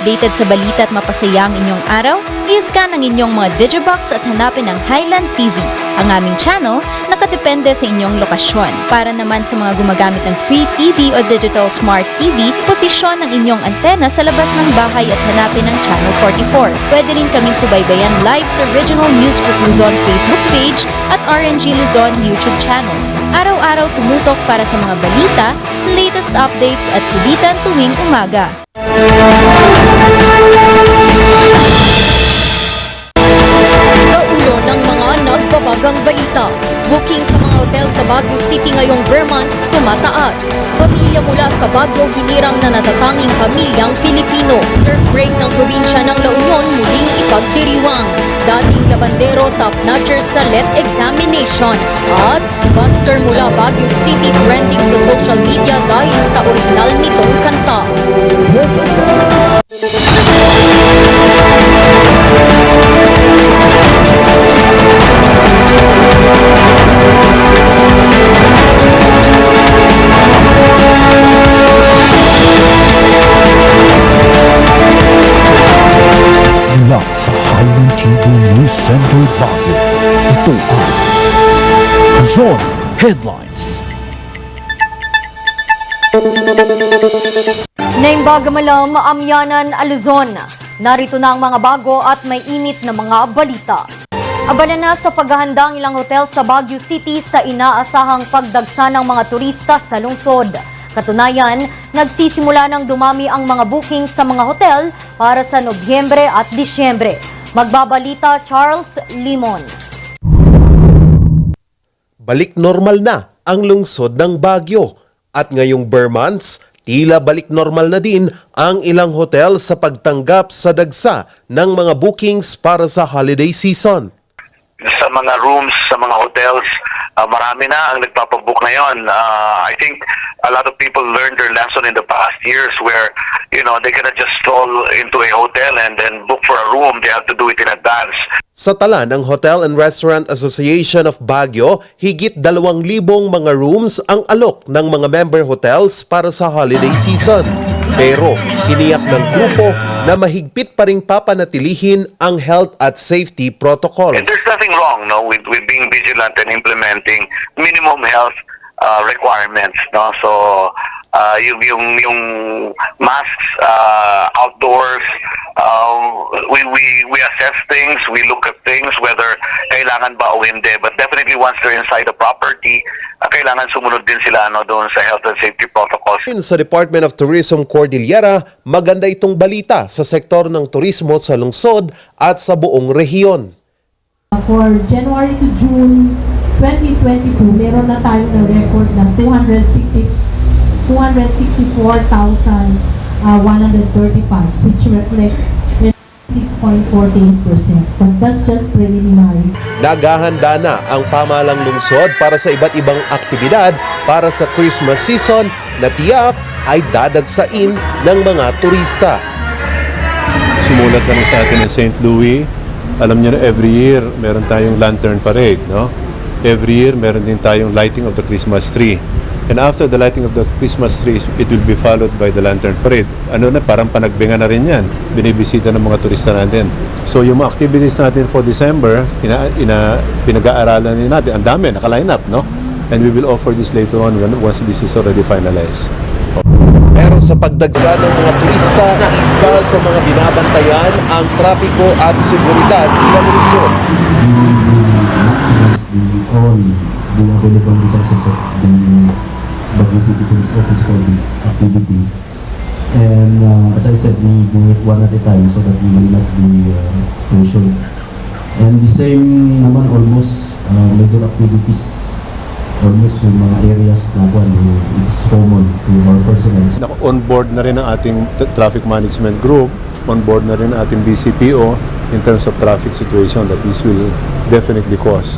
updated sa balita at mapasaya ang inyong araw, i-scan ang inyong mga Digibox at hanapin ang Highland TV. Ang aming channel, nakadepende sa inyong lokasyon. Para naman sa mga gumagamit ng Free TV o Digital Smart TV, posisyon ang inyong antena sa labas ng bahay at hanapin ang Channel 44. Pwede rin kaming subaybayan live sa Original News Group Luzon Facebook page at RNG Luzon YouTube channel. Araw-araw tumutok para sa mga balita, latest updates at kulitan tuwing umaga. Sa ulo ng mga nagbabagang balita, booking sa mga hotel sa Baguio City ngayong Vermonths tumataas. Pamilya mula sa Baguio hinirang na natatanging pamilyang Pilipino. Surf break ng probinsya ng La Union muling ipagdiriwang. Dating labandero top-notcher sa LET examination. At busker mula Baguio City trending sa social media dahil sa original nitong kanta. Mula sa Highland TV News Center Baguio, ito ang Luzon Headlines. Naimbaga malam maamyanan Luzon. Narito na ang mga bago at may init na mga balita. Abala na sa paghahanda ang ilang hotel sa Baguio City sa inaasahang pagdagsa ng mga turista sa lungsod. Katunayan, nagsisimula ng dumami ang mga booking sa mga hotel para sa Nobyembre at Disyembre. Magbabalita Charles Limon. Balik normal na ang lungsod ng Baguio at ngayong Vermonths, tila balik normal na din ang ilang hotel sa pagtanggap sa dagsa ng mga bookings para sa holiday season. Sa mga rooms, sa mga hotels, marami na ang nagpapabook ngayon. I think a lot of people learned their lesson in the past years where, they cannot just stroll into a hotel and then book for a room. They have to do it in advance. Sa tala ng Hotel and Restaurant Association of Baguio, higit 2,000 mga rooms ang alok ng mga member hotels para sa holiday season. Pero tiniyak ng grupo na mahigpit pa ring papanatilihin ang health at safety protocols. And there's nothing wrong with being vigilant and implementing minimum health requirements. So yung masks outdoors, we assess things, we look at things whether kailangan ba o hindi. But definitely once they're inside the property, kailangan sumunod din sila doon sa health and safety protocols. Sa Department of Tourism Cordillera, maganda itong balita sa sektor ng turismo sa lungsod at sa buong rehiyon. For January to June 2022, meron na tayo na record ng 264,135, which reflects 6.48%. But that's just preliminary. Naghahanda na ang pamahalang lungsod para sa iba't ibang aktibidad para sa Christmas season na tiyak ay dadagsain ng mga turista. Sumulat kami sa atin ng St. Louis. Alam niyo na every year meron tayong lantern parade, no? Every year meron din tayong lighting of the Christmas tree. And after the lighting of the Christmas trees, it will be followed by the lantern parade. Parang panagbinga na rin yan. Binibisita ng mga turista natin. So yung mga activities natin for December, pinag-aaralan din natin. Ang dami, naka-line up, no? And we will offer this later on once this is already finalized. Pero sa pagdagsa ng mga turista, isa sa mga binabantayan ang trapiko at seguridad sa lungsod. All the available resources of the Baguio City Police Office for this activity. And as I said, we do it one at a time so that we will not be pressured. And the same naman almost major activities, almost yung mga areas na it's common to our personnel. On board na rin ang ating traffic management group, on board na rin ang ating BCPO in terms of traffic situation that this will definitely cause.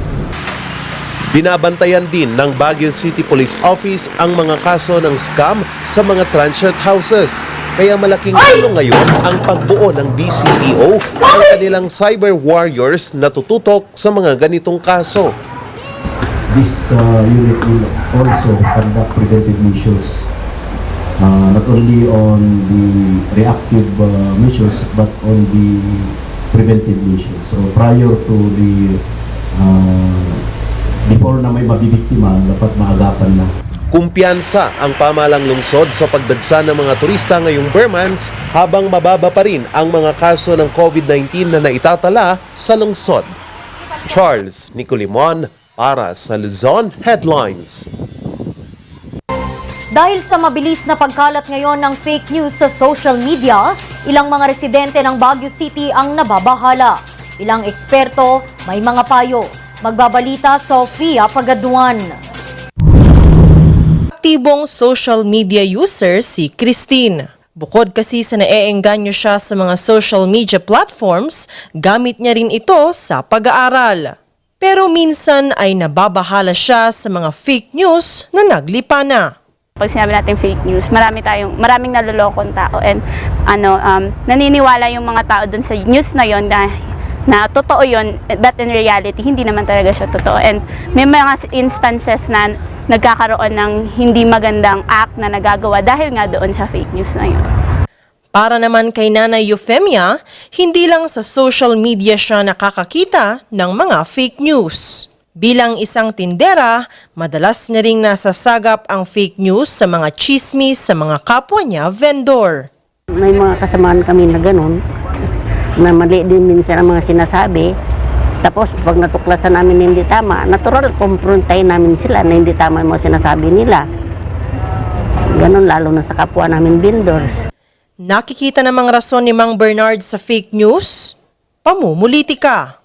Binabantayan din ng Baguio City Police Office ang mga kaso ng scam sa mga transient houses. Kaya malaking tulong ngayon ang pagbuo ng BCPO ng kanilang cyber warriors na tututok sa mga ganitong kaso. This unit will also conduct preventive measures not only on the reactive measures but on the preventive measures. So prior to the before na may mabibiktima, dapat maagapan na. Kumpiyansa ang pamahalang lungsod sa pagdagsa ng mga turista ngayong Burmans habang mababa pa rin ang mga kaso ng COVID-19 na naitatala sa lungsod. Charles Nicolimon para sa Luzon Headlines. Dahil sa mabilis na pagkalat ngayon ng fake news sa social media, ilang mga residente ng Baguio City ang nababahala. Ilang eksperto may mga payo. Magbabalita Sofia Pagaduan. Aktibong social media user si Christine. Bukod kasi sa naeengganyo siya sa mga social media platforms, gamit niya rin ito sa pag-aaral. Pero minsan ay nababahala siya sa mga fake news na naglipa na. Pag sinabi natin fake news, maraming nalolokong tao and naniniwala yung mga tao dun sa news na yon na totoo yon, but in reality hindi naman talaga siya totoo. And may mga instances na nagkakaroon ng hindi magandang act na nagagawa dahil nga doon sa fake news na yun. Para naman kay Nanay Euphemia, hindi lang sa social media siya nakakakita ng mga fake news. Bilang isang tindera, madalas na ring nasasagap ang fake news sa mga chismis sa mga kapwa niya vendor. May mga kasamaan kami na ganun, na mali din minsan ang mga sinasabi. Tapos pag natuklasan namin hindi tama, natural kumprontahin namin sila na hindi tama yung mga sinasabi nila. Ganun lalo na sa kapwa namin vendors. Nakikita namang rason ni Mang Bernard sa fake news? Pamumulitika.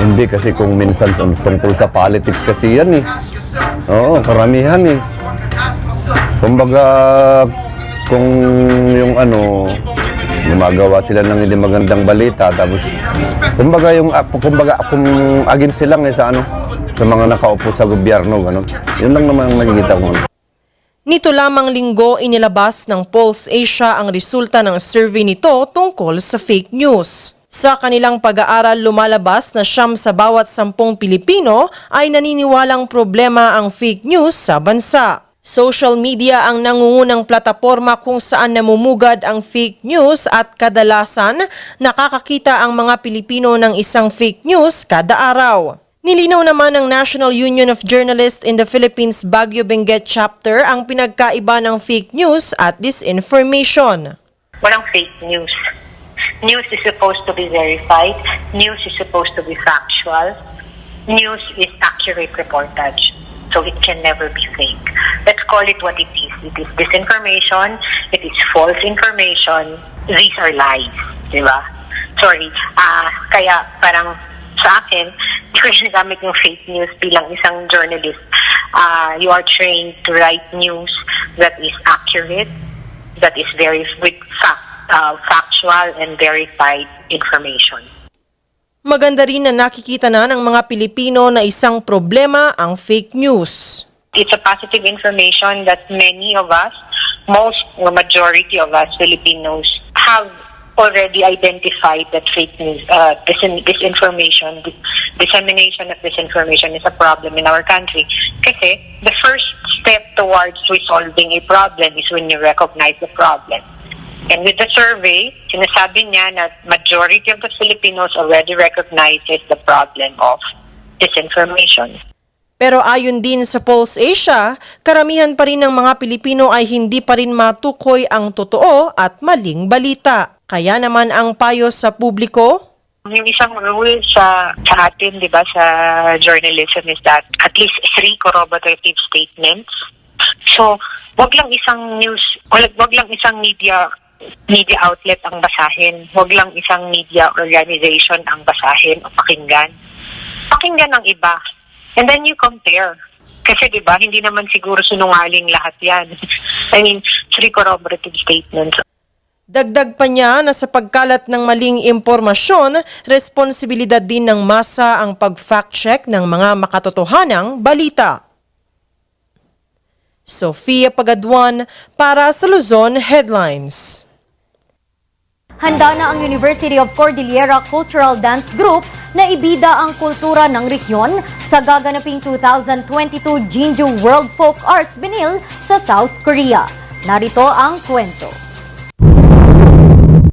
Hindi kasi kung minsan tungkol sa politics kasi yan eh. Oo, karamihan eh. Kumbaga kung yung gumagawa sila ng hindi magandang balita tapos kumbaga kung against silang sa mga nakaupo sa gobyerno ganun. Yun lang naman ang nakikita ko. Nito lamang linggo inilabas ng Pulse Asia ang resulta ng survey nito tungkol sa fake news. Sa kanilang pag-aaral lumalabas na 9 sa bawat 10 Pilipino ay naniniwalang problema ang fake news sa bansa. Social media ang nangungunang plataporma kung saan namumugad ang fake news at kadalasan nakakakita ang mga Pilipino ng isang fake news kada araw. Nilinaw naman ng National Union of Journalists in the Philippines Baguio Benguet Chapter ang pinagkaiba ng fake news at disinformation. Walang fake news. News is supposed to be verified. News is supposed to be factual. News is accurate reportage. So it can never be fake. Let's call it what it is. It is disinformation. It is false information. These are lies. Diba? Sorry. Kaya parang sa akin, hindi ko ginagamit yung fake news bilang isang journalist. You are trained to write news that is accurate, that is with factual and verified information. Maganda rin na nakikita na ng mga Pilipino na isang problema ang fake news. It's a positive information that many of us, majority of us Filipinos have already identified that fake news, disinformation, dissemination of disinformation is a problem in our country. Kasi the first step towards resolving a problem is when you recognize the problem. And with the survey, sinasabi niya na majority of the Filipinos already recognizes the problem of disinformation. Pero ayon din sa Pulse Asia, karamihan pa rin ng mga Pilipino ay hindi pa rin matukoy ang totoo at maling balita. Kaya naman ang payo sa publiko, yung isang rule sa atin, di ba, sa journalism is that at least 3 corroborative statements. So, wag lang isang media outlet ang basahin. Wag lang isang media organization ang basahin o pakinggan. Pakinggan ng iba. And then you compare. Kasi diba, hindi naman siguro sinungaling lahat yan. I mean, 3 corroborative statements. Dagdag pa niya na sa pagkalat ng maling impormasyon, responsibilidad din ng masa ang pag-fact check ng mga makatotohanang balita. Sofia Pagaduan para sa Luzon Headlines. Handa na ang University of Cordillera Cultural Dance Group na ibida ang kultura ng rehiyon sa gaganaping 2022 Jeonju World Folk Arts Binil sa South Korea. Narito ang kwento.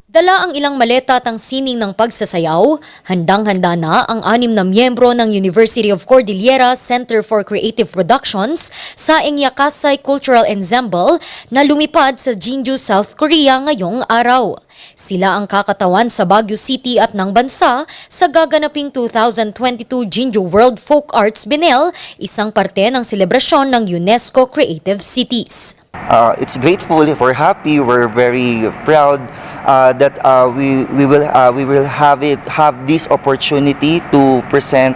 Dala ang ilang maleta at ang sining ng pagsasayaw, handang-handa na ang 6 na miyembro ng University of Cordillera Center for Creative Productions sa Engyakasay Cultural Ensemble na lumipad sa Jeonju, South Korea ngayong araw. Sila ang kakatawan sa Baguio City at ng bansa sa gaganaping 2022 Jeonju World Folk Arts Bienal, isang parte ng selebrasyon ng UNESCO Creative Cities. It's grateful, we're happy, we're very proud that we will have this opportunity to present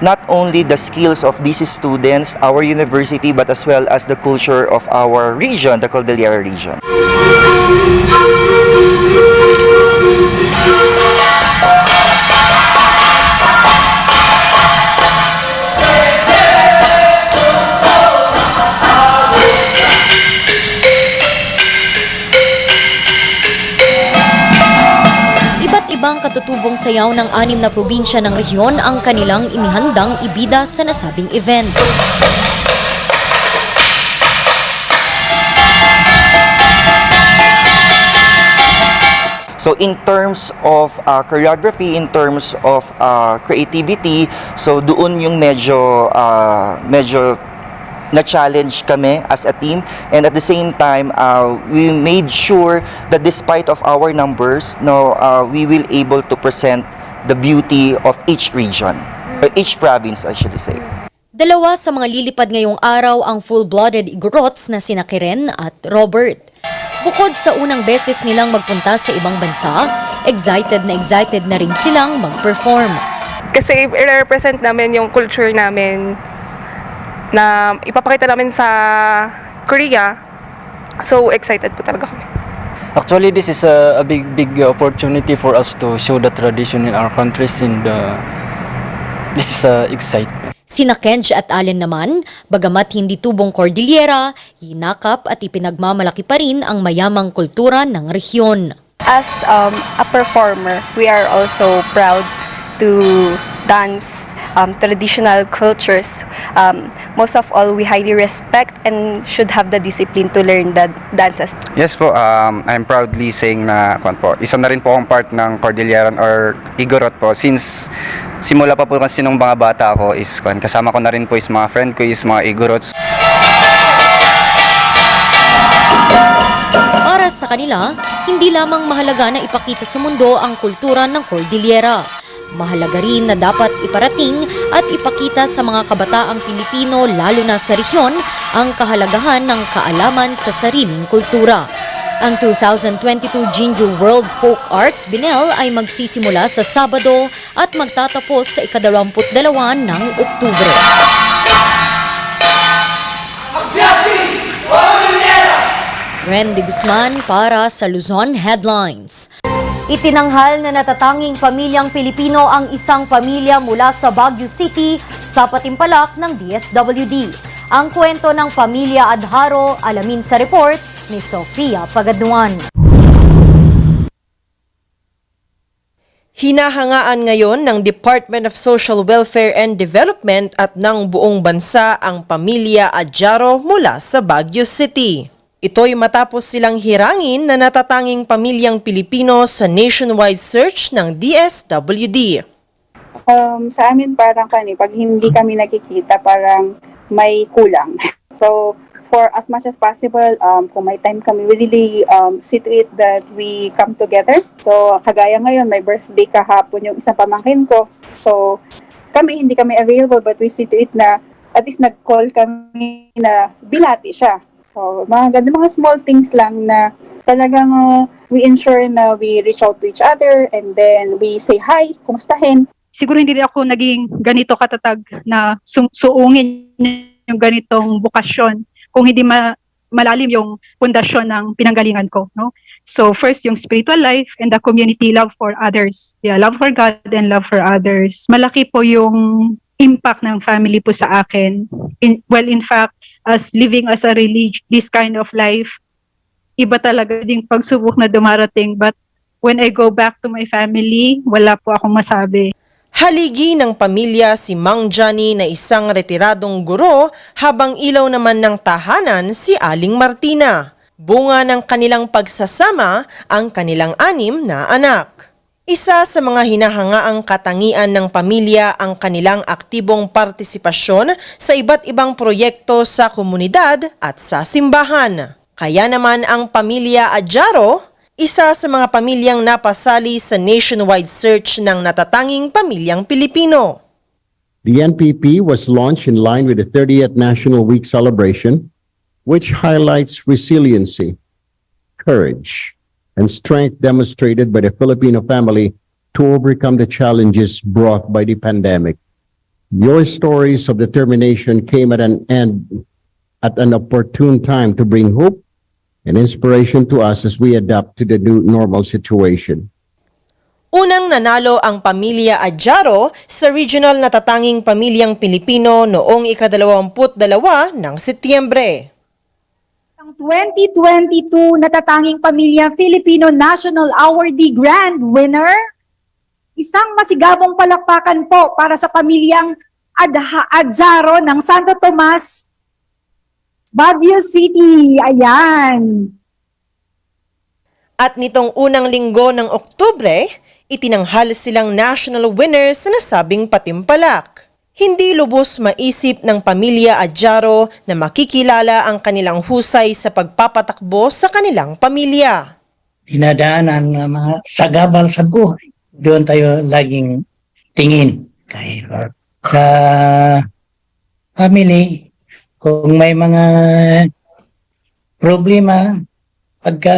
not only the skills of these students, our university, but as well as the culture of our region, the Cordillera region. Ibang katutubong sayaw ng 6 na probinsya ng rehiyon ang kanilang inihandang ibida sa nasabing event. So in terms of choreography, in terms of creativity, so doon yung medyo na-challenge kami as a team, and at the same time we made sure that despite of our numbers, we will able to present the beauty of each region, each province I should say. Dalawa sa mga lilipad ngayong araw ang full-blooded Igorots na sina Kiren at Robert. Bukod sa unang beses nilang magpunta sa ibang bansa, excited na rin silang mag-perform. Kasi i-represent namin yung culture namin na ipapakita namin sa Korea. So excited po talaga kami. Actually, this is a big opportunity for us to show the tradition in our countries, and this is excitement. Sina Kenj at Allen naman, bagamat hindi tubong Cordillera, hinakap at ipinagmamalaki pa rin ang mayamang kultura ng rehiyon. As a performer, we are also proud to dance traditional cultures. Most of all, we highly respect and should have the discipline to learn the dances. Yes po, I'm proudly saying na isa na rin po akong part ng Cordilleran or Igorot po. Since simula pa po kasi nung mga bata ako is kasama ko na rin po is mga friend ko is mga Igorots. Para sa kanila, hindi lamang mahalaga na ipakita sa mundo ang kultura ng Cordillera. Mahalaga rin na dapat iparating at ipakita sa mga kabataang Pilipino, lalo na sa rehiyon, ang kahalagahan ng kaalaman sa sariling kultura. Ang 2022 Jeonju World Folk Arts Bienal ay magsisimula sa Sabado at magtatapos sa ika-22 ng Oktubre. Randy Guzman para sa Luzon Headlines. Itinanghal na natatanging pamilyang Pilipino ang isang pamilya mula sa Baguio City sa patimpalak ng DSWD. Ang kwento ng pamilya Adharo, alamin sa report ni Sofia Pagaduan. Hinahangaan ngayon ng Department of Social Welfare and Development at ng buong bansa ang pamilya Adharo mula sa Baguio City. Ito'y matapos silang hirangin na natatanging pamilyang Pilipino sa nationwide search ng DSWD. Sa amin parang pag hindi kami nakikita, parang may kulang. So, for as much as possible, kung may time kami, we really see to it that we come together. So, kagaya ngayon, may birthday kahapon yung isang pamangkin ko. So, hindi kami available, but we see to it na at least nag-call kami na binati siya. So, mga small things lang na talagang we ensure na we reach out to each other and then we say hi, kumustahin. Siguro hindi rin ako naging ganito katatag na suungin yung ganitong bukasyon kung hindi malalim yung pundasyon ng pinanggalingan ko, no? So first yung spiritual life and the community love for others. Yeah, love for God and love for others. Malaki po yung impact ng family po sa akin. In fact, as living as a this kind of life, iba talaga yung pagsubok na dumarating. But when I go back to my family, wala po akong masabi. Haligi ng pamilya si Mang Johnny na isang retiradong guro habang ilaw naman ng tahanan si Aling Martina. Bunga ng kanilang pagsasama ang kanilang 6 na anak. Isa sa mga hinahangaang katangian ng pamilya ang kanilang aktibong partisipasyon sa iba't ibang proyekto sa komunidad at sa simbahan. Kaya naman ang pamilya Adjaro, isa sa mga pamilyang napasali sa nationwide search ng natatanging pamilyang Pilipino. The NPP was launched in line with the 30th National Week celebration, which highlights resiliency, courage, and strength demonstrated by the Filipino family to overcome the challenges brought by the pandemic. Your stories of determination came at an opportune time to bring hope and inspiration to us as we adapt to the new normal situation. Unang nanalo ang pamilya Adjaro sa regional natatanging pamilyang Pilipino noong ika-22 ng Setyembre. Ang 2022 natatanging pamilya Filipino National Awardee Grand Winner, isang masigabong palakpakan po para sa pamilyang Adjaro ng Santo Tomas, Baguio City. Ayan. At nitong unang linggo ng Oktubre, itinanghal silang national winner sa nasabing patimpalak. Hindi lubos maisip ng pamilya Adjaro na makikilala ang kanilang husay sa pagpapatakbo sa kanilang pamilya. Dinadaanan ng mga sagabal sa buhay. Doon tayo laging tingin. Kaya sa family, kung may mga problema, pagka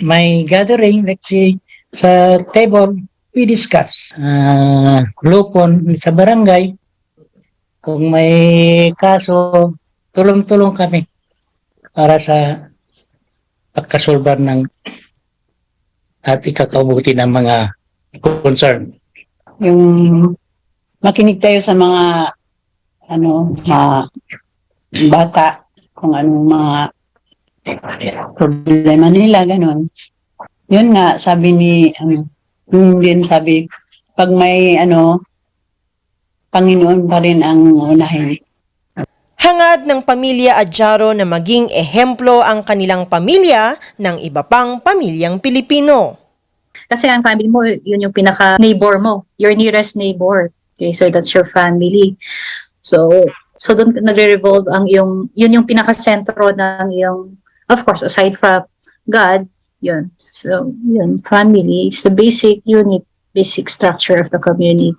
may gathering, let's say, sa table, we discuss. Lupon sa barangay, kung may kaso, tulong-tulong kami para sa pagkasolbar ng at ikakabuti ng mga concern. Yung makinig tayo sa mga bata, kung anong mga problema nila, ganun. Yun nga, sabi ni, pag may Panginoon pa rin ang unahin. Hangad ng pamilya Adjaro na maging ehemplo ang kanilang pamilya ng iba pang pamilyang Pilipino. Kasi ang family mo, yun yung pinaka-neighbor mo, your nearest neighbor. Okay, so that's your family. So doon nagre-revolve ang yun yung pinaka-sentro ng iyong, of course, aside from God, yun. So, yun, family, it's the basic unit, basic structure of the community.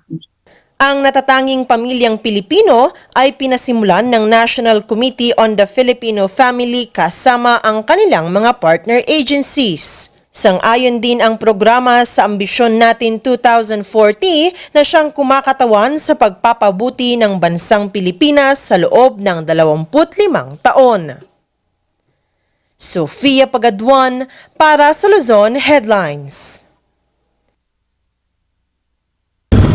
Ang natatanging pamilyang Pilipino ay pinasimulan ng National Committee on the Filipino Family kasama ang kanilang mga partner agencies. Sang-ayon din ang programa sa Ambisyon Natin 2040 na siyang kumakatawan sa pagpapabuti ng bansang Pilipinas sa loob ng 25 taon. Sofia Pagaduan para sa Luzon Headlines.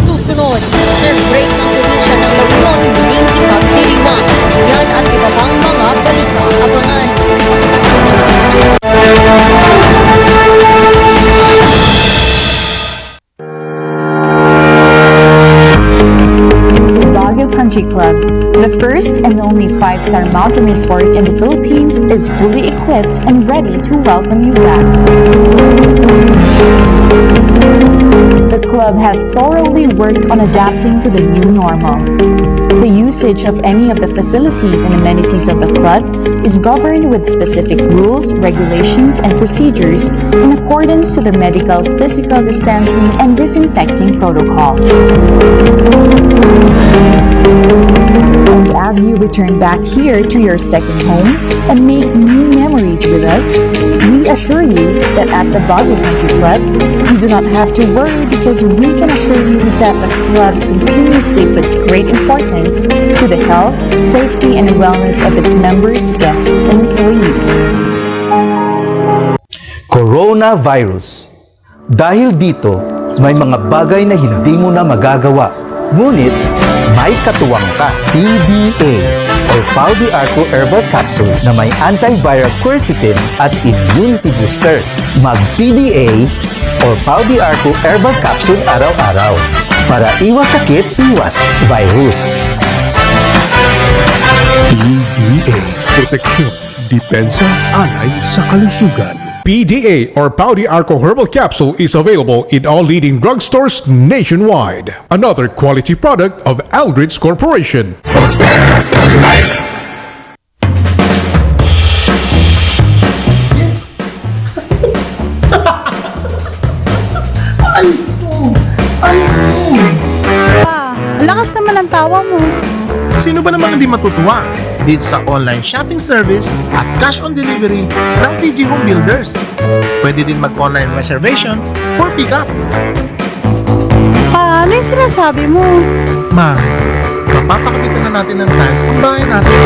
Susunod, serve break ng probinsya ng Laguna, Lingkod at Diliman. Yan at iba pang mga balita. Abangan. Baguio Country Club, the first and only 5-star mountain resort in the Philippines, is fully equipped and ready to welcome you back. The club has thoroughly worked on adapting to the new normal. The usage of any of the facilities and amenities of the club is governed with specific rules, regulations, and procedures in accordance to the medical, physical distancing, and disinfecting protocols. And as you return back here to your second home and make new memories with us, we assure you that at the Baguio Country Club, you do not have to worry because we can assure you that the club continuously puts great importance to the health, safety, and wellness of its members, guests, and employees. Coronavirus. Dahil dito, may mga bagay na hindi mo na magagawa. Ngunit, may katuwang ka. PDA or Pau de Arco Herbal Capsule na may antiviral quercetin at immunity booster. Mag-PDA or Pau de Arco Herbal Capsule araw-araw. Para iwas sakit, iwas virus. PDA. Proteksyon depensa alay sa kalusugan. PDA or Paudi Arco Herbal Capsule is available in all leading drugstores nationwide. Another quality product of Aldrich Corporation. Ayos to! Ayos to! Ang lakas naman ang tawa mo. Sino ba namang hindi matutuwa dito sa online shopping service at cash on delivery ng TG Home Builders? Pwede din mag-online reservation for pickup. Ano yung sinasabi mo? Ma, mapapakapitan na natin ng tiles ang bahay natin.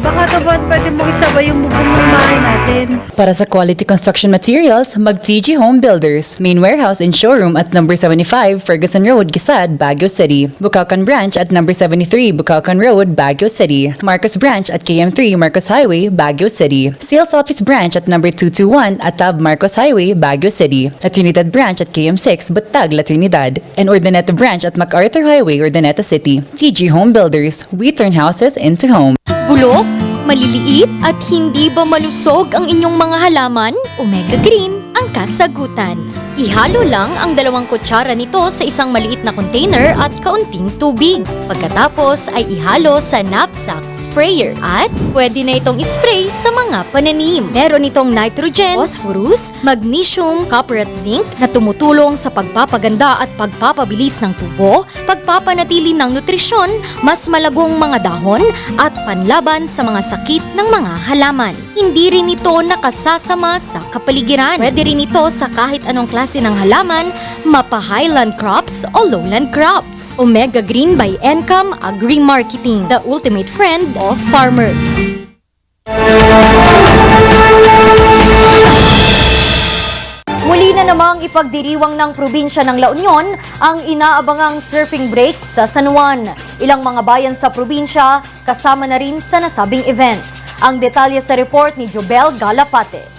Baka naman pwede mo isabay yung bubong ng bahay natin. Para sa quality construction materials, mag-TG Home Builders. Main warehouse and showroom at number 75 Ferguson Road, Gisad, Baguio City. Bucaucan Branch at number 73 Bucaucan Road, Baguio City. Marcos Branch at KM3 Marcos Highway, Baguio City. Sales Office Branch at number 221 Atab Marcos Highway, Baguio City. La Trinidad Branch at KM6 Batag, La Trinidad. And Urdaneta Branch at MacArthur Highway, Urdaneta City. TG Home Builders. We turn houses into homes. Bulok, maliliit at hindi ba malusog ang inyong mga halaman? Omega Green ang kasagutan. Ihalo lang ang 2 kutsara nito sa isang maliit na container at kaunting tubig. Pagkatapos ay ihalo sa knapsack sprayer at pwede na itong spray sa mga pananim. Meron itong nitrogen, phosphorus, magnesium, copper at zinc na tumutulong sa pagpapaganda at pagpapabilis ng tubo, pagpapanatili ng nutrisyon, mas malagong mga dahon at panlaban sa mga sakit ng mga halaman. Hindi rin ito nakasasama sa kapaligiran. Pwede rin ito sa kahit anong klase ng halaman, mapa highland crops o lowland crops. Omega Green by Encam Agri-Marketing, the ultimate friend of farmers. Muli na namang ipagdiriwang ng probinsya ng La Union ang inaabangang surfing break sa San Juan. Ilang mga bayan sa probinsya kasama na rin sa nasabing event. Ang detalye sa report ni Jobel Galapate.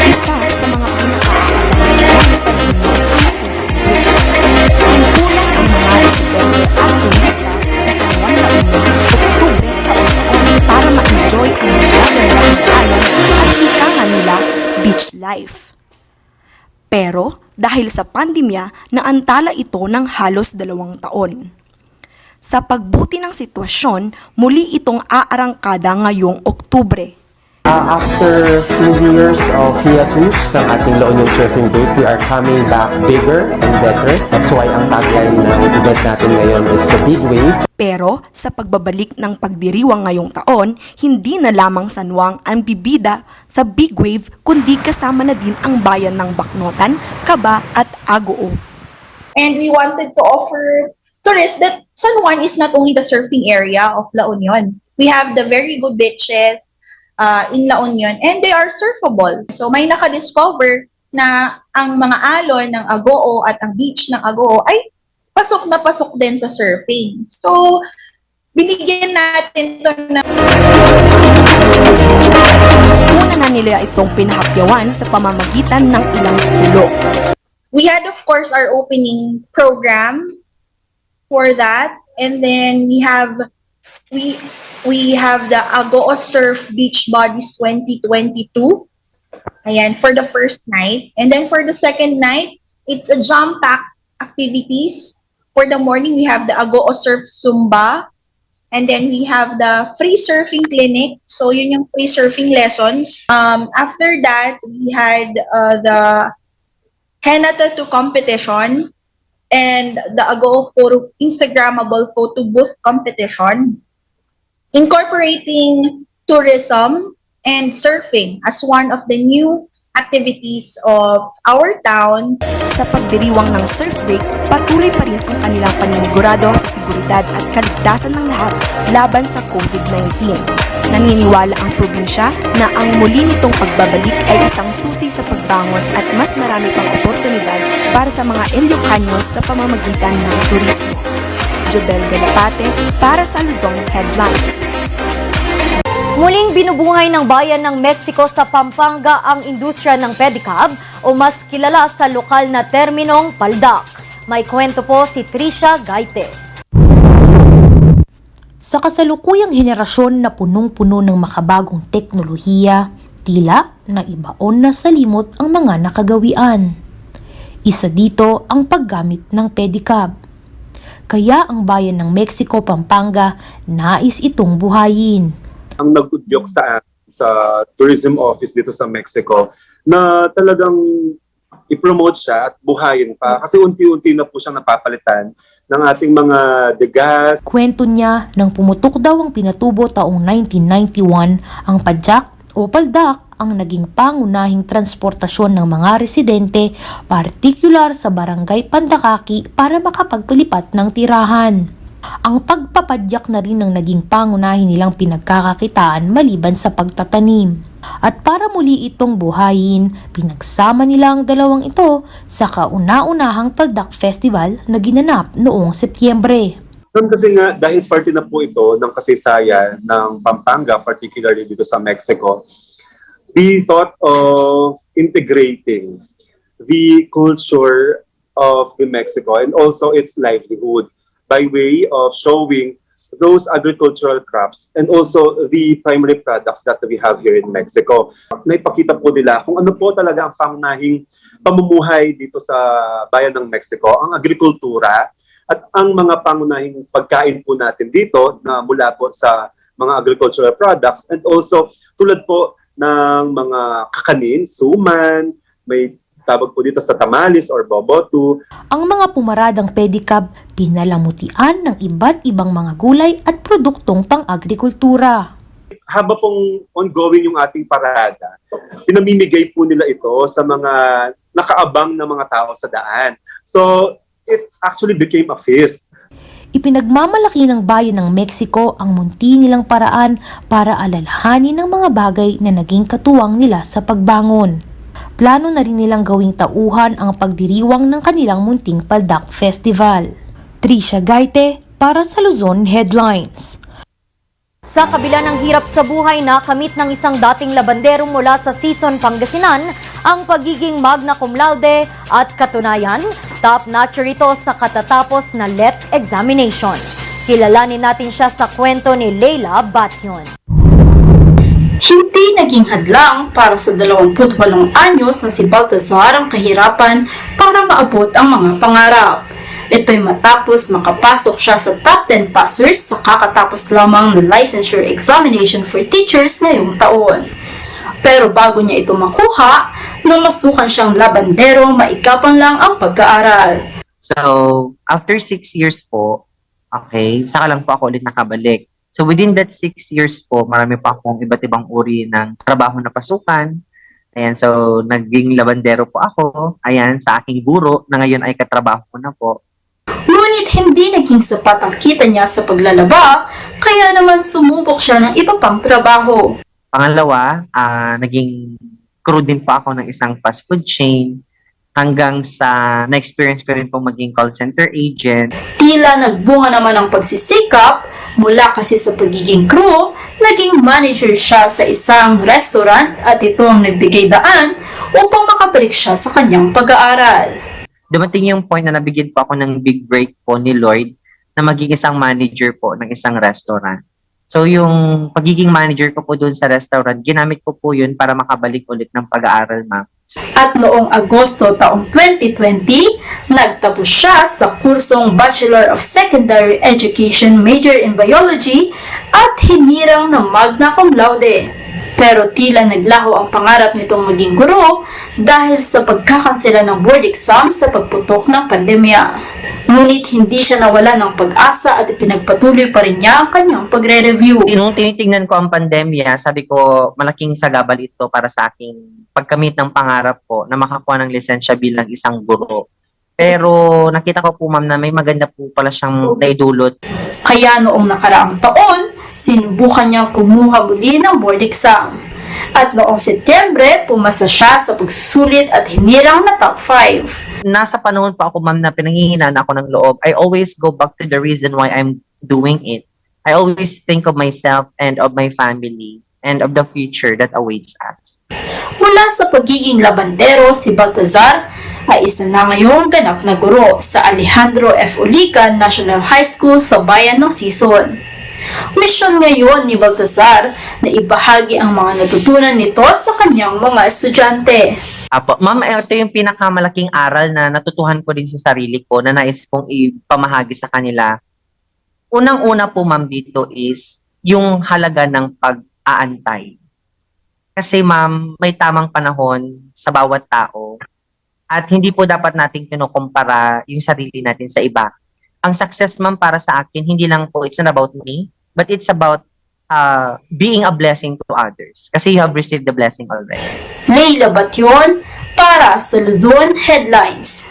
Isa sa mga pinaka-aabang sa Pinoy ang surfing break. Ang kulang ang mga residente at turista sa San Juan, La Union, Oktubre taon-taon para ma-enjoy ang magagandang alon at ika nga nila beach life. Pero dahil sa pandemya, naantala ito ng halos 2 taon. Sa pagbuti ng sitwasyon, muli itong aarangkada ngayong Oktubre. After 2 years of hiatus ng ating La Union Surfing Break, we are coming back bigger and better. That's why ang tagline ng event natin ngayon is the Big Wave. Pero sa pagbabalik ng pagdiriwang ngayong taon, hindi na lamang San Juan ang bibida sa Big Wave, kundi kasama na din ang bayan ng Bacnotan, Caba at Agoo. And we wanted to offer tourists that San Juan is not only the surfing area of La Union. We have the very good beaches in La Union and they are surfable. So may nakadiscover na ang mga alon ng Agoo at ang beach ng Agoo ay pasok na pasok din sa surfing. So binigyan natin ito na una na nila itong pinahapyawan sa pamamagitan ng ilang tulo. We had of course our opening program for that, and then we have the Agoo Surf Beach Bodies 2022. Ayan, for the first night. And then for the second night, it's a jam-packed activities. For the morning, we have the Agoo Surf Zumba. And then we have the free surfing clinic. So yun yung free surfing lessons. After that, we had the henna tattoo competition and the Agoo for Instagrammable photo booth competition, incorporating tourism and surfing as one of the new activities of our town. Sa pagdiriwang ng surf break, patuloy pa rin ang kanilang paninigurado sa seguridad at kaligtasan ng lahat laban sa COVID-19. Naniniwala ang probinsya na ang muli nitong pagbabalik ay isang susi sa pagbangon at mas marami pang oportunidad para sa mga Ilocanos sa pamamagitan ng turismo. Jobel Galapate para sa Luzon Headlines. Muling binubuhay ng bayan ng Mexico sa Pampanga ang industriya ng pedicab o mas kilala sa lokal na terminong paldak. May kwento po si Trisha Gaite. Sa kasalukuyang henerasyon na punong-puno ng makabagong teknolohiya, tila naibaon na sa limot ang mga nakagawian. Isa dito ang paggamit ng pedicab. Kaya ang bayan ng Mexico, Pampanga, nais itong buhayin. Ang nag-udyok sa tourism office dito sa Mexico na talagang i-promote siya at buhayin pa kasi unti-unti na po siyang napapalitan ng ating mga degas. Kwento niya nang pumutok daw ang pinatubo taong 1991, ang padyak o paldak ang naging pangunahing transportasyon ng mga residente, partikular sa barangay Pandakaki para makapagpalipat ng tirahan. Ang pagpapadyak na rin ang naging pangunahin nilang pinagkakakitaan maliban sa pagtatanim. At para muli itong buhayin, pinagsama nila ang dalawang ito sa kauna-unahang Paldak Festival na ginanap noong Setyembre. Kasi nga, dahil parte na po ito ng kasaysayan ng Pampanga, particularly dito sa Mexico, we thought of integrating the culture of the Mexico and also its livelihood by way of showing those agricultural crops and also the primary products that we have here in Mexico. Naipakita po nila kung ano po talaga ang pangunahing pamumuhay dito sa bayan ng Mexico, ang agrikultura at ang mga pangunahing pagkain po natin dito na mula po sa mga agricultural products and also tulad po ng mga kakanin, suman, may tawag po dito sa tamales or bobotu. Ang mga pumaradang pedicab pinalamutian ng iba't ibang mga gulay at produktong pang-agrikultura. Habang pong ongoing yung ating parada, pinamimigay po nila ito sa mga nakaabang na mga tao sa daan. So, it actually became a feast. Ipinagmamalaki ng bayan ng Mexico ang munti nilang paraan para alalahanin ng mga bagay na naging katuwang nila sa pagbangon. Plano na rin nilang gawing tauhan ang pagdiriwang ng kanilang munting Paldak Festival. Trisha Gaite para sa Luzon Headlines. Sa kabila ng hirap sa buhay, nakamit ng isang dating labandero mula sa Sison, Pangasinan ang pagiging magna cum laude at katunayan, top-notcher ito sa katatapos na LET examination. Kilalanin natin siya sa kwento ni Leila Batyon. Hindi naging hadlang para sa 28 anyos na si Baltazar ang kahirapan para maabot ang mga pangarap. Ito'y matapos makapasok siya sa top 10 passers sa kakatapos lamang na licensure examination for teachers ngayong taon. Pero bago niya ito makuha, namasukan siyang labandero, maigapang lang ang pag-aaral. So, after 6 years po, okay, saka lang po ako ulit nakabalik. So within that 6 years po, marami pa akong iba't ibang uri ng trabaho na pasukan. Ayan, so naging labandero po ako. Ayan, sa aking guro na ngayon ay katrabaho ko na po. Ngunit hindi naging sapat ang kita niya sa paglalaba, kaya naman sumubok siya ng iba pang trabaho. Pangalawa, naging crew din po ako ng isang fast food chain hanggang sa na-experience ko rin po maging call center agent. Tila nagbunga naman ang pagsisikap. Mula kasi sa pagiging crew, naging manager siya sa isang restaurant at ito ang nagbigay daan upang makabalik siya sa kanyang pag-aaral. Dumating yung point na nabigyan po ako ng big break po ni Lloyd na maging isang manager po ng isang restaurant. So yung pagiging manager ko po doon sa restaurant, ginamit ko po yun para makabalik ulit ng pag-aaral, ma'am. At noong Agosto taong 2020, nagtapos siya sa kursong Bachelor of Secondary Education major in Biology at hinirang ng magna cum laude. Pero tila naglaho ang pangarap nitong maging guro dahil sa pagkakansela ng board exam sa pagputok ng pandemya. Ngunit hindi siya nawala ng pag-asa at ipinagpatuloy pa rin niya ang kanyang pagre-review. Nung tinitingnan ko ang pandemya, sabi ko malaking sagabal ito para sa aking pagkamit ng pangarap ko na makakuha ng lisensya bilang isang guro. Pero nakita ko po, ma'am, na may maganda po pala siyang naidulot. Kaya noong nakaraang taon, sinubukan niyang kumuha muli ng board exam. At noong Setyembre, pumasa siya sa pagsusulit at hinirang na top 5. Nasa panahon pa ako, ma'am, na pinanghihinaan ako ng loob. I always go back to the reason why I'm doing it. I always think of myself and of my family and of the future that awaits us. Mula sa pagiging labandero, si Baltazar ay isa na ngayong ganap na guro sa Alejandro F. Ulican National High School sa bayan ng Sison. Misyon ngayon ni Baltasar na ibahagi ang mga natutunan nito sa kanyang mga estudyante. Apo, ma'am, ito yung pinakamalaking aral na natutuhan ko din sa sarili ko na nais kong ipamahagi sa kanila. Unang-una po, ma'am, dito is yung halaga ng pag-aantay. Kasi, ma'am, may tamang panahon sa bawat tao at hindi po dapat nating kinukumpara yung sarili natin sa iba. Ang success, ma'am, para sa akin, hindi lang po, it's not about me, but it's about being a blessing to others. Kasi you have received the blessing already. Leila Batyon para sa Luzon Headlines.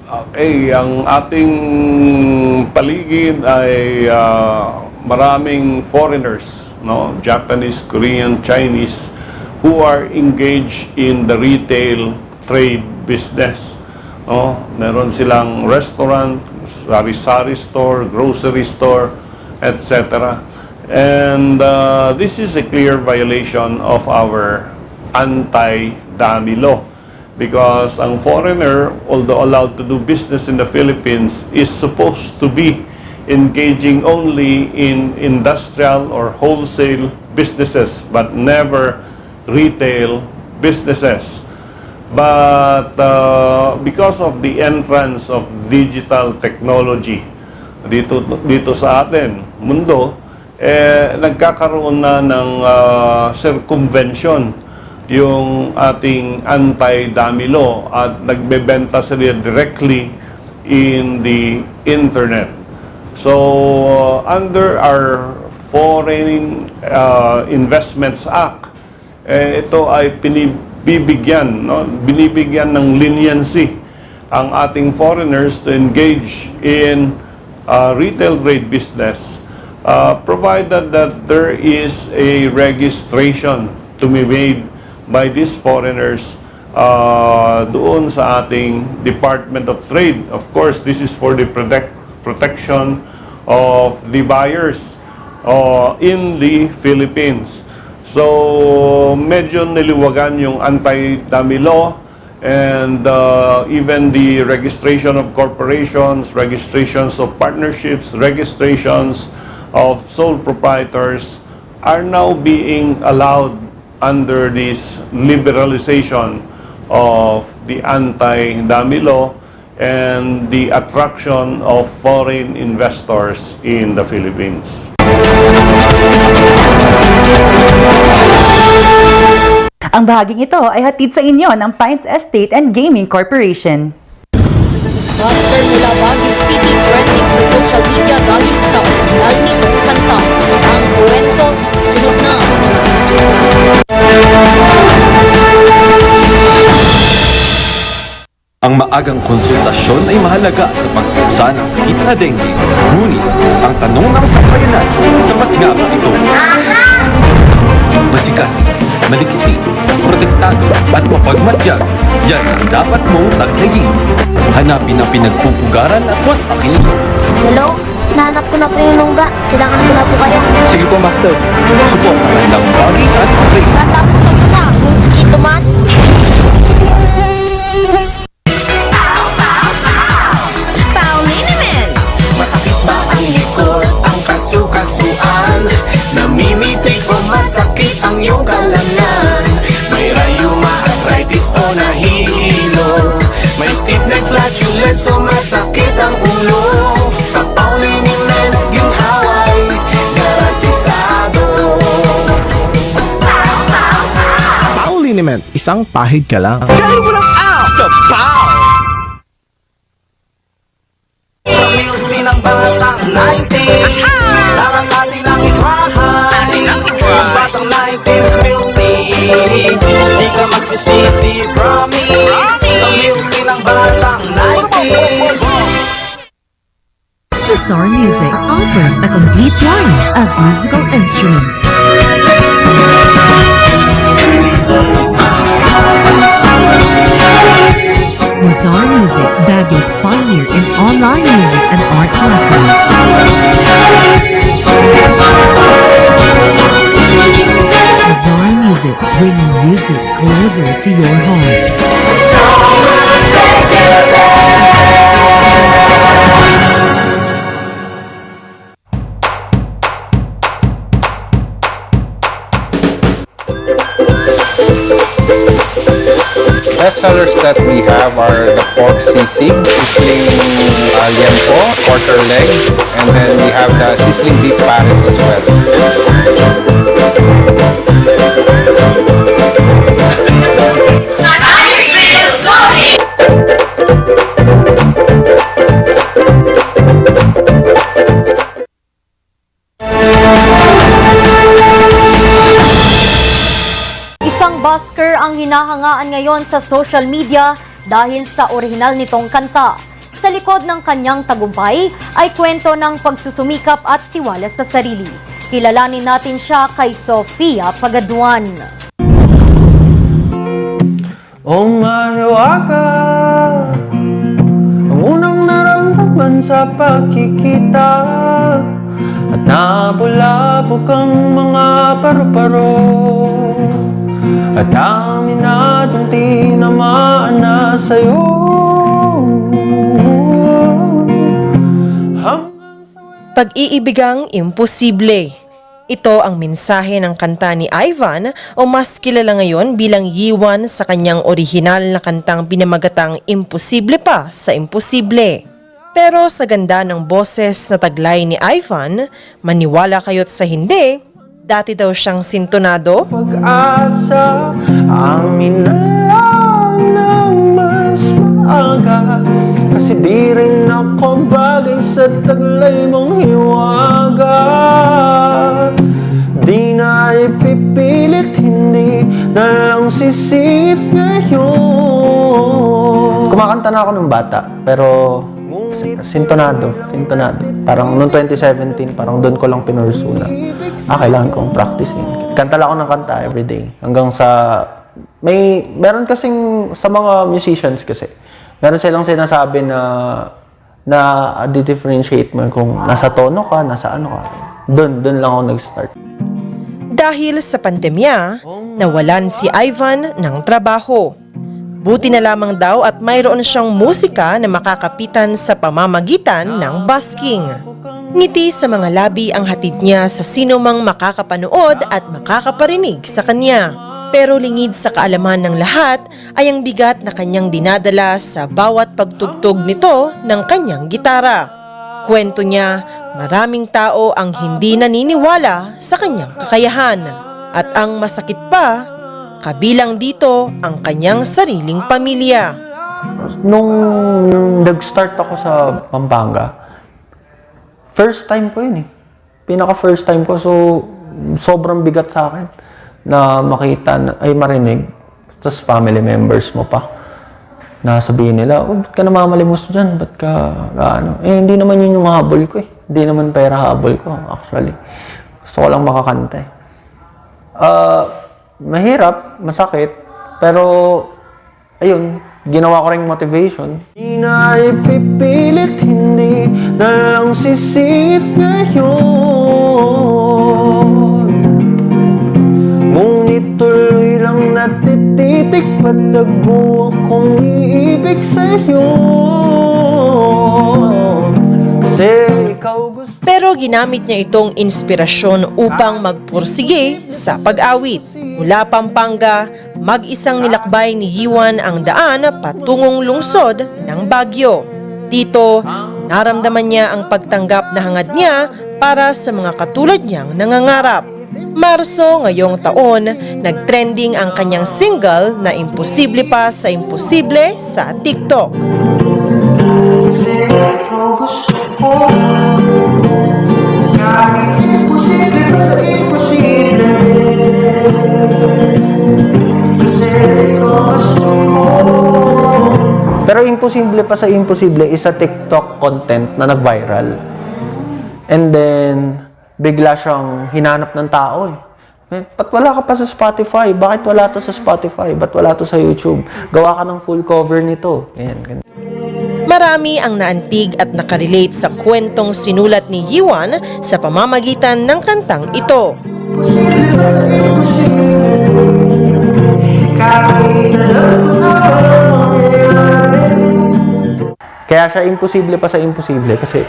Okay, ang ating paligid ay maraming foreigners, no? Japanese, Korean, Chinese, who are engaged in the retail trade business. No? Meron silang restaurant, sari-sari store, grocery store, etc. And this is a clear violation of our anti-dummy law because ang foreigner, although allowed to do business in the Philippines, is supposed to be engaging only in industrial or wholesale businesses but never retail businesses. But because of the entrance of digital technology dito sa atin, mundo, nagkakaroon na ng circumvention yung ating anti-dummy law at nagbebenta sila directly in the internet. So, under our Foreign Investments Act, ito ay binibigyan ng leniency ang ating foreigners to engage in retail trade business provided that there is a registration to be made by these foreigners doon sa ating Department of Trade. Of course, this is for the protection of the buyers in the Philippines. So, medyo niliwagan yung anti-dummy law and even the registration of corporations, registrations of partnerships, registrations of sole proprietors are now being allowed under this liberalization of the anti-dummy law and the attraction of foreign investors in the Philippines. Ang bahaging ito ay hatid sa inyo ng Pines Estate and Gaming Corporation. Buster mula Baguio City trending sa social media dahil sa original nitong kanta. Ang Cuentos sunod na. Ang maagang konsultasyon ay mahalaga sa pagpuksa ng sakit na dengue. Ngunit, ang tanong ng sambayanan, sapat nga ba ito? Masikasi, maliksi, protektado at mapagmatyag, yan ang dapat mong taglayin. Hanapin ang pinagpupugaran at wasakin. Hello? Nahanap ko na po yung lungga. Kailangan ko na po kayo. Sige po, Master. Suportahan lang foggy at spray. Tatapos ako na. Mosquito man. Masakit ba ang likod, ang kasu-kasuan? Namimitig o masakit ang iyong kalamnan? May rayuma, arthritis o nahihilo? May stiff neck, flatulence o masakit ang ulo? Sa Pauliniment yung haway, garantisado. Pauliniment, isang pahid ka lang. Dahil mo lang out sa Pau! Sa milk ng batang 90s, parang natin ang iwahay. Ang batang 90s milk tea, di ka magsisisi, promise. Sa milk ng batang 90s. Bizarre Music offers a complete line of musical instruments. Bizarre Music, Baguio's pioneer in online music and art lessons. Bizarre Music, bringing music closer to your hearts. Best sellers that we have are the pork sisig, sizzling liempo, quarter leg, and then we have the sizzling beef pares as well. Isang busker ang hinahangaan ngayon sa social media dahil sa orihinal nitong kanta. Sa likod ng kanyang tagumpay ay kwento ng pagsusumikap at tiwala sa sarili. Kilalanin natin siya kay Sofia Pagaduan. O mahiwaga, ang unang naramdaman sa pagkikita, at nabulabog ang mga paru-paro, at aminadong tinamaan na sa'yo. Pag-iibigang imposible. Ito ang mensahe ng kanta ni Ivan o mas kilala ngayon bilang Yiwan sa kanyang orihinal na kantang pinamagatang Imposible pa sa Imposible. Pero sa ganda ng boses na taglay ni Ivan, maniwala kayo't sa hindi, dati daw siyang sintonado. Pag-asa, amin na lang na mas maaga, kasi di rin ako bagay sa taglay mong hiwaga. Di na ipipilit, hindi na lang sisit ngayon. Kumakanta na ako nung bata, pero sintonado. Parang noong 2017, parang doon ko lang pinursu na kailangan kong practicein. Kanta lang ako ng kanta everyday. Hanggang sa, meron kasing, sa mga musicians kasi, meron silang sinasabi na di-differentiate mo kung nasa tono ka, nasa ano ka. Doon lang ako nag-start. Dahil sa pandemya, nawalan si Ivan ng trabaho. Buti na lamang daw at mayroon siyang musika na makakapitan sa pamamagitan ng busking. Ngiti sa mga labi ang hatid niya sa sino mang makakapanood at makakaparinig sa kanya. Pero lingid sa kaalaman ng lahat ay ang bigat na kanyang dinadala sa bawat pagtugtog nito ng kanyang gitara. Kwento niya, maraming tao ang hindi naniniwala sa kanyang kakayahan. At ang masakit pa, kabilang dito ang kanyang sariling pamilya. Nung nag-start ako sa Pampanga, first time ko yun eh. Pinaka first time ko, so sobrang bigat sa akin na makita, marinig, tapos family members mo pa, na sabihin nila, ba't ka namamalimos dyan? Ba't ka, hindi naman yun yung habol ko eh. Hindi naman pera habol ko, actually. Gusto ko lang makakanta eh. Mahirap, masakit, pero, ayun, ginawa ko ring motivation. Di na ipipilit, hindi na lang sisit ngayon. Ngunit tuloy lang natititik, patago akong iibig sa'yo. Kasi ikaw gusto. Pero ginamit niya itong inspirasyon upang magpursige sa pag-awit. Mula Pampanga, mag-isang nilakbay ni Yiwan ang daan patungong lungsod ng Baguio. Dito, naramdaman niya ang pagtanggap na hangad niya para sa mga katulad niyang nangangarap. Marso ngayong taon, nag-trending ang kanyang single na Imposible pa sa Imposible sa TikTok. Kasi ikaw gusto ko, kahit imposible pa sa imposible. Kasi ikaw gusto ko. Pero Imposible pa sa Imposible is a TikTok content na nag-viral. And then, bigla siyang hinanap ng tao eh. Ba't wala ka pa sa Spotify? Bakit wala to sa Spotify? Ba't wala to sa YouTube? Gawa ka ng full cover nito. Ganyan. Marami ang naantig at nakarelate sa kwentong sinulat ni Yiwan sa pamamagitan ng kantang ito. kahit alam ko na walang mangyayari. Kaya siya imposible pa sa imposible kasi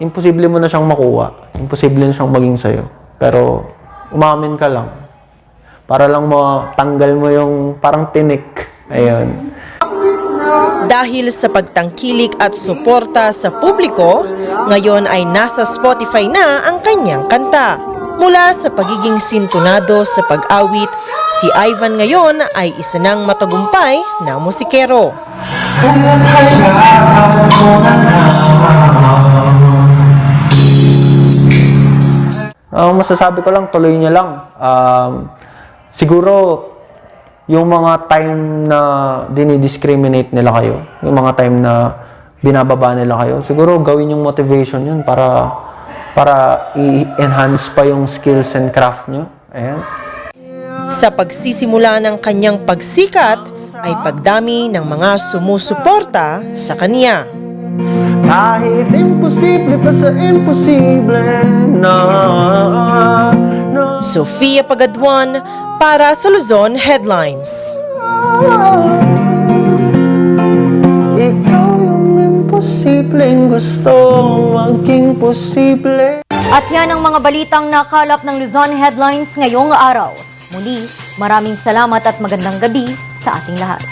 imposible mo na siyang makuha. Imposible na siyang maging sa'yo. Pero umamin ka lang. Para lang tanggal mo yung parang tinik. Ayun. Dahil sa pagtangkilik at suporta sa publiko, ngayon ay nasa Spotify na ang kanyang kanta. Mula sa pagiging sintonado sa pag-awit, si Ivan ngayon ay isa ng matagumpay na musikero. Masasabi ko lang, tuloy niya lang. Siguro, yung mga time na dinidiscriminate nila kayo, yung mga time na binababa nila kayo, siguro gawin yung motivation yun para i-enhance pa yung skills and craft nyo. Ayan. Sa pagsisimula ng kanyang pagsikat, ay pagdami ng mga sumusuporta sa kanya. Kahit imposible pa sa imposible na. Sofia Pagaduan para sa Luzon Headlines. Ikaw yung imposibleng gusto maging posible. At yan ang mga balitang nakalap ng Luzon Headlines ngayong araw. Muli, maraming salamat at magandang gabi sa ating lahat.